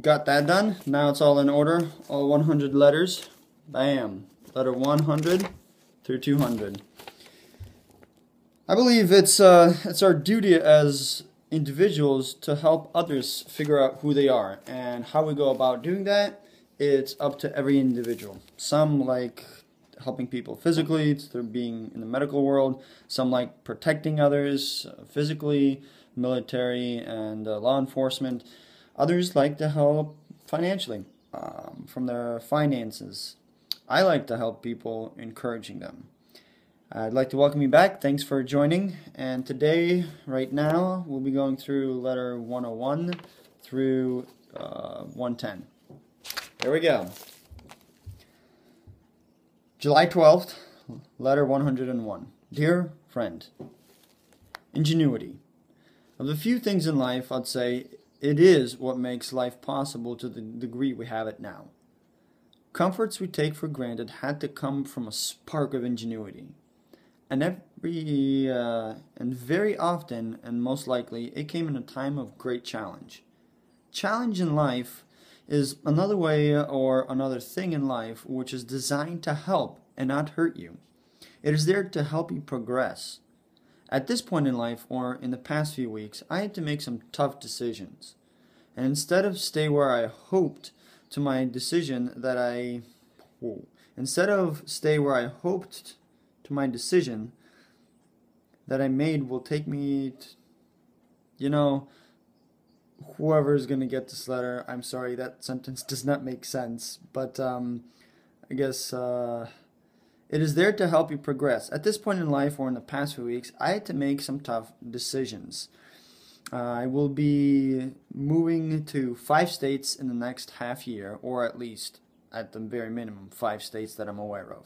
got that done. Now it's all in order. All 100 letters. Bam. Letter 100 through 200. I believe it's our duty as individuals to help others figure out who they are, and how we go about doing that, it's up to every individual. Some like helping people physically through being in the medical world. Some like protecting others physically, military and law enforcement. Others like to help financially, from their finances. I like to help people, encouraging them. I'd like to welcome you back. Thanks for joining. And today, right now, we'll be going through letter 101 through 110. Here we go. July 12th, letter 101. Dear friend, ingenuity. Of the few things in life, I'd say it is what makes life possible to the degree we have it now. Comforts we take for granted had to come from a spark of ingenuity. And very often, and most likely, it came in a time of great challenge. Challenge in life is another way or another thing in life which is designed to help and not hurt you. It is there to help you progress. At this point in life, or in the past few weeks, I had to make some tough decisions. And instead of stay where I hoped to my decision that I made will take me to, whoever is going to get this letter, I'm sorry, that sentence does not make sense, but I guess it is there to help you progress. At this point in life, or in the past few weeks, I had to make some tough decisions. I will be moving to 5 states in the next half year, or at least, at the very minimum, 5 states that I'm aware of.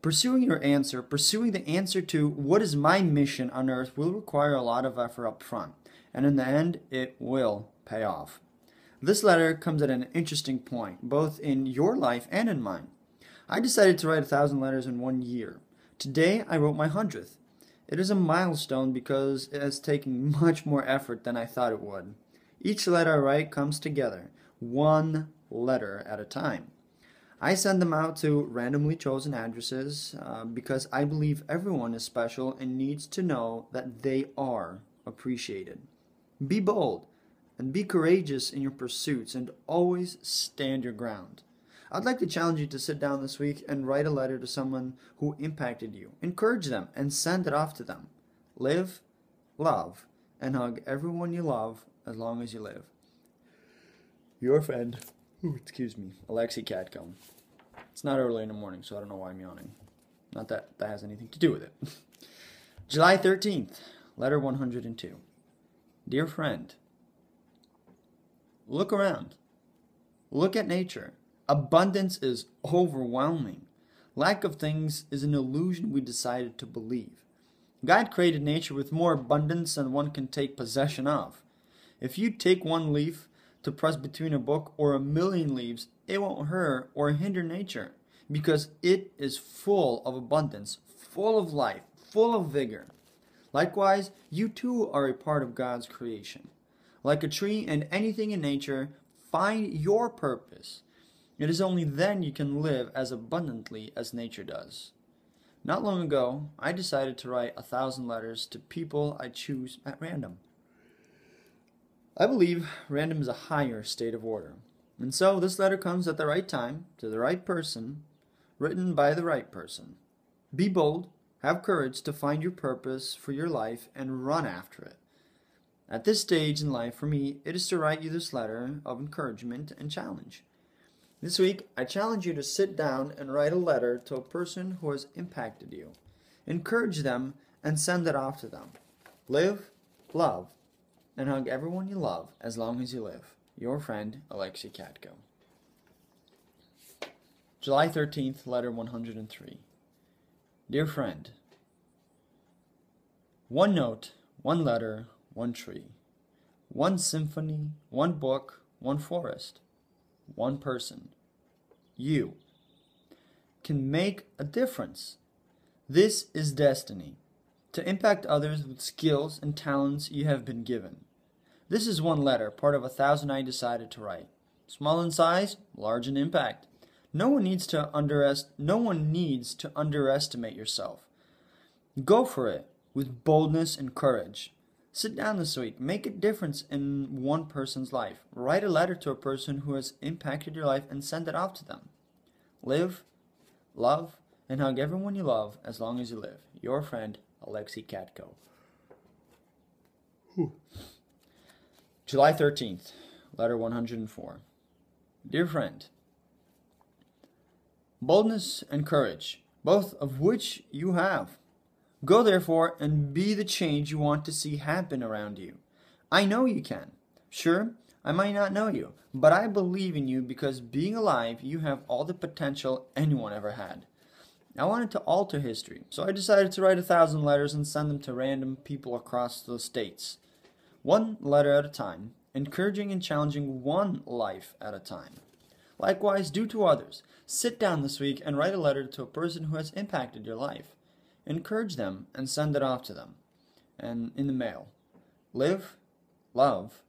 Pursuing the answer to what is my mission on earth will require a lot of effort up front, and in the end, it will pay off. This letter comes at an interesting point, both in your life and in mine. I decided to write 1,000 letters in 1 year. Today, I wrote my 100th. It is a milestone because it has taken much more effort than I thought it would. Each letter I write comes together, one letter at a time. I send them out to randomly chosen addresses because I believe everyone is special and needs to know that they are appreciated. Be bold and be courageous in your pursuits, and always stand your ground. I'd like to challenge you to sit down this week and write a letter to someone who impacted you. Encourage them and send it off to them. Live, love, and hug everyone you love as long as you live. Your friend, Alexei Katko. It's not early in the morning, so I don't know why I'm yawning. Not that that has anything to do with it. July 13th, letter 102. Dear friend, look around. Look at nature. Abundance is overwhelming. Lack of things is an illusion we decided to believe. God created nature with more abundance than one can take possession of. If you take one leaf to press between a book or 1,000,000 leaves, it won't hurt or hinder nature, because it is full of abundance, full of life, full of vigor. Likewise, you too are a part of God's creation. Like a tree and anything in nature, find your purpose. It is only then you can live as abundantly as nature does. Not long ago, I decided to write 1,000 letters to people I choose at random. I believe random is a higher state of order. And so this letter comes at the right time, to the right person, written by the right person. Be bold, have courage to find your purpose for your life, and run after it. At this stage in life, for me, it is to write you this letter of encouragement and challenge. This week, I challenge you to sit down and write a letter to a person who has impacted you. Encourage them and send it off to them. Live, love, and hug everyone you love as long as you live. Your friend, Alexei Katko. July 13th, letter 103. Dear friend, one note, one letter, one tree. One symphony, one book, one forest. One person, you, can make a difference. This is destiny, to impact others with skills and talents you have been given. This is one letter, part of 1,000 I decided to write. Small in size, large in impact. No one needs to underestimate yourself. Go for it with boldness and courage. Sit down this week. Make a difference in one person's life. Write a letter to a person who has impacted your life and send it off to them. Live, love, and hug everyone you love as long as you live. Your friend, Alexei Katko. July 13th, letter 104. Dear friend, boldness and courage, both of which you have. Go therefore and be the change you want to see happen around you. I know you can. Sure, I might not know you, but I believe in you because being alive, you have all the potential anyone ever had. I wanted to alter history, so I decided to write 1,000 letters and send them to random people across the states. One letter at a time, encouraging and challenging one life at a time. Likewise, do to others. Sit down this week and write a letter to a person who has impacted your life. Encourage them and send it off to them. And in the mail. Live, love,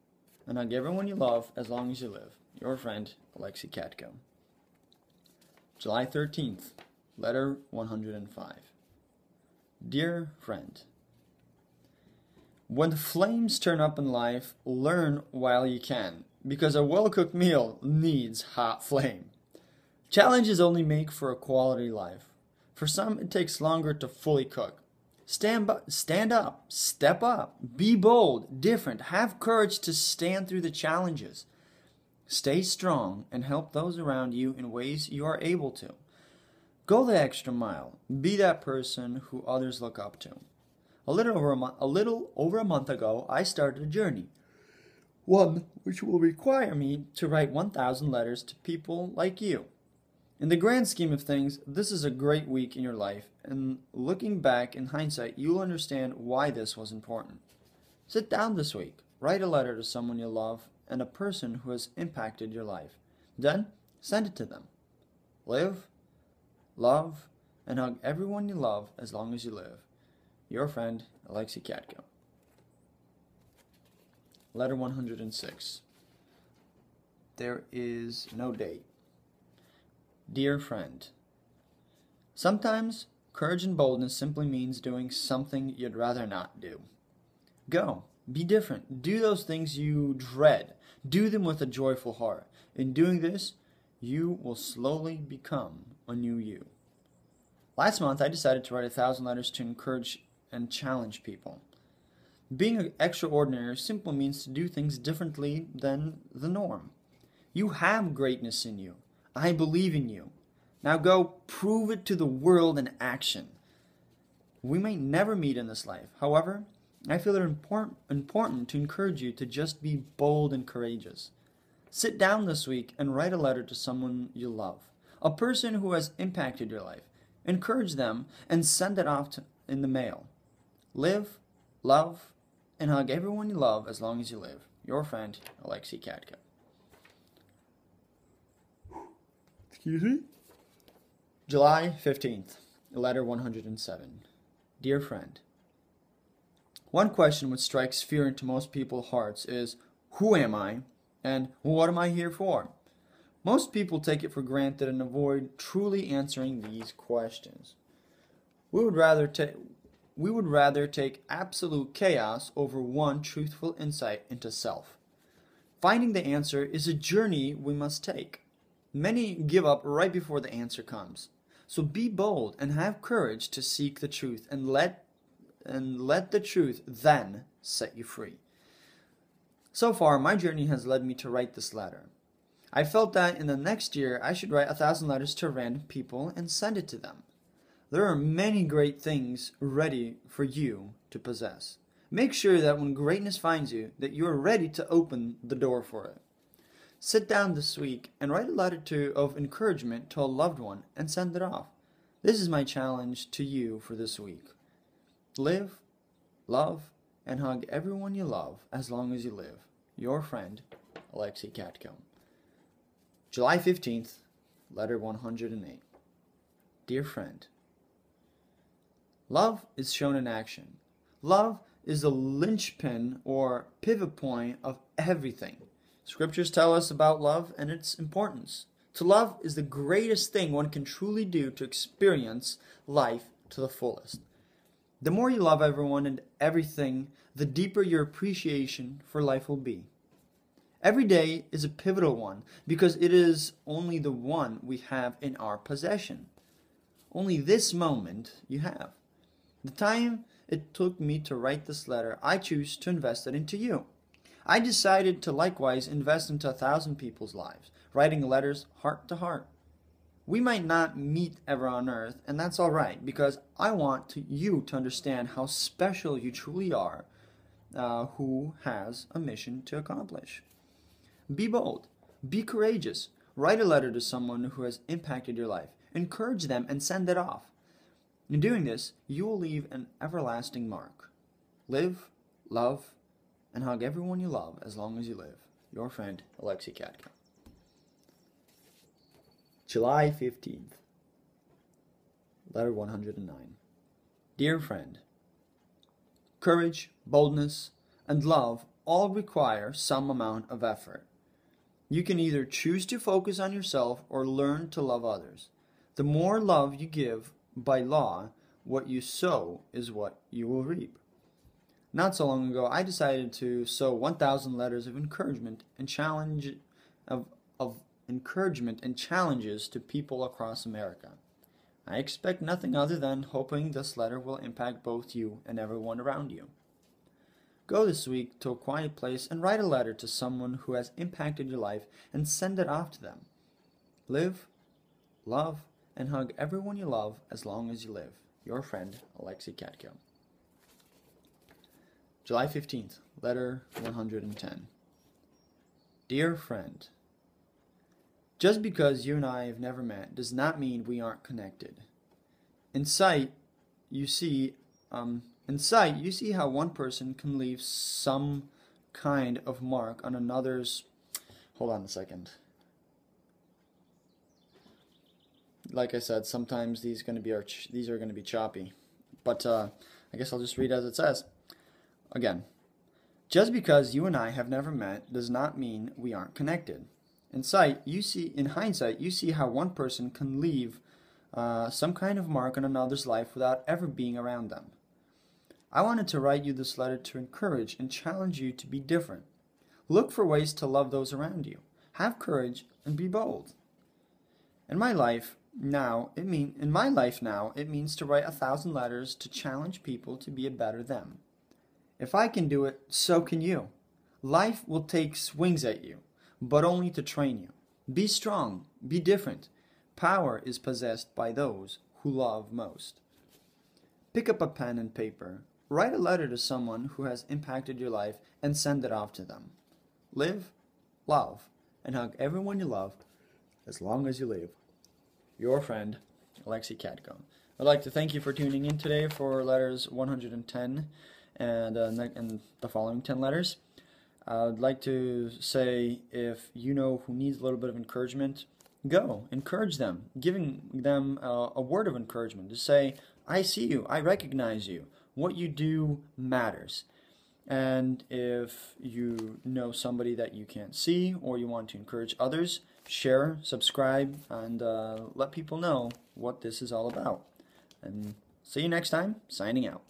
and hug everyone you love as long as you live. Your friend, Alexei Katko. July 13th, letter 105. Dear friend, when the flames turn up in life, learn while you can, because a well-cooked meal needs hot flame. Challenges only make for a quality life. For some, it takes longer to fully cook. Stand up, step up, be bold, different, have courage to stand through the challenges. Stay strong and help those around you in ways you are able to. Go the extra mile. Be that person who others look up to. A little over a month ago, I started a journey. One which will require me to write 1,000 letters to people like you. In the grand scheme of things, this is a great week in your life, and looking back in hindsight, you'll understand why this was important. Sit down this week, write a letter to someone you love and a person who has impacted your life. Then, send it to them. Live, love, and hug everyone you love as long as you live. Your friend, Alexei Katko. Letter 106. There is no date. Dear friend, sometimes courage and boldness simply means doing something you'd rather not do. Go, be different, do those things you dread, do them with a joyful heart. In doing this, you will slowly become a new you. Last month, I decided to write 1,000 letters to encourage and challenge people. Being extraordinary simply means to do things differently than the norm. You have greatness in you. I believe in you. Now go prove it to the world in action. We may never meet in this life. However, I feel it important to encourage you to just be bold and courageous. Sit down this week and write a letter to someone you love, a person who has impacted your life. Encourage them and send it off in the mail. Live, love, and hug everyone you love as long as you live. Your friend, Alexei Katko. Excuse me? July 15th, letter 107. Dear friend, one question which strikes fear into most people's hearts is, who am I and what am I here for? Most people take it for granted and avoid truly answering these questions. We would rather take absolute chaos over one truthful insight into self. Finding the answer is a journey we must take. Many give up right before the answer comes. So be bold and have courage to seek the truth and let the truth then set you free. So far, my journey has led me to write this letter. I felt that in the next year I should write 1,000 letters to random people and send it to them. There are many great things ready for you to possess. Make sure that when greatness finds you, that you are ready to open the door for it. Sit down this week and write a letter of encouragement to a loved one and send it off. This is my challenge to you for this week. Live, love, and hug everyone you love as long as you live. Your friend, Alexei Katko. July 15th, letter 108. Dear friend, love is shown in action. Love is the linchpin or pivot point of everything. Scriptures tell us about love and its importance. To love is the greatest thing one can truly do to experience life to the fullest. The more you love everyone and everything, the deeper your appreciation for life will be. Every day is a pivotal one because it is only the one we have in our possession. Only this moment you have. The time it took me to write this letter, I choose to invest it into you. I decided to likewise invest into 1,000 people's lives, writing letters heart to heart. We might not meet ever on earth, and that's all right, because I want you to understand how special you truly are, who has a mission to accomplish. Be bold. Be courageous. Write a letter to someone who has impacted your life. Encourage them and send it off. In doing this, you will leave an everlasting mark. Live, love, and hug everyone you love as long as you live. Your friend, Alexei Katka. July 15th. Letter 109. Dear friend, courage, boldness, and love all require some amount of effort. You can either choose to focus on yourself or learn to love others. The more love you give, by law, what you sow is what you will reap. Not so long ago, I decided to sow 1,000 letters of encouragement and encouragement and challenges to people across America. I expect nothing other than hoping this letter will impact both you and everyone around you. Go this week to a quiet place and write a letter to someone who has impacted your life and send it off to them. Live, love, and hug everyone you love as long as you live. Your friend, Alexei Katka. July 15th, letter 110. Dear friend, just because you and I have never met does not mean we aren't connected. In sight, you see how one person can leave some kind of mark on another's. Hold on a second. Like I said, sometimes these are going to be choppy, but I guess I'll just read as it says. Again, just because you and I have never met does not mean we aren't connected. In hindsight, you see how one person can leave some kind of mark on another's life without ever being around them. I wanted to write you this letter to encourage and challenge you to be different. Look for ways to love those around you. Have courage and be bold. In my life now, it means to write 1,000 letters to challenge people to be a better them. If I can do it, so can you. Life will take swings at you, but only to train you. Be strong, be different. Power is possessed by those who love most. Pick up a pen and paper. Write a letter to someone who has impacted your life and send it off to them. Live, love, and hug everyone you love as long as you live. Your friend, Alexei Katka. I'd like to thank you for tuning in today for letters 110 and the following 10 letters. I'd like to say, if you know who needs a little bit of encouragement, go, encourage them, giving them a word of encouragement to say, I see you, I recognize you, what you do matters. And if you know somebody that you can't see or you want to encourage others, share, subscribe, and let people know what this is all about. And see you next time, signing out.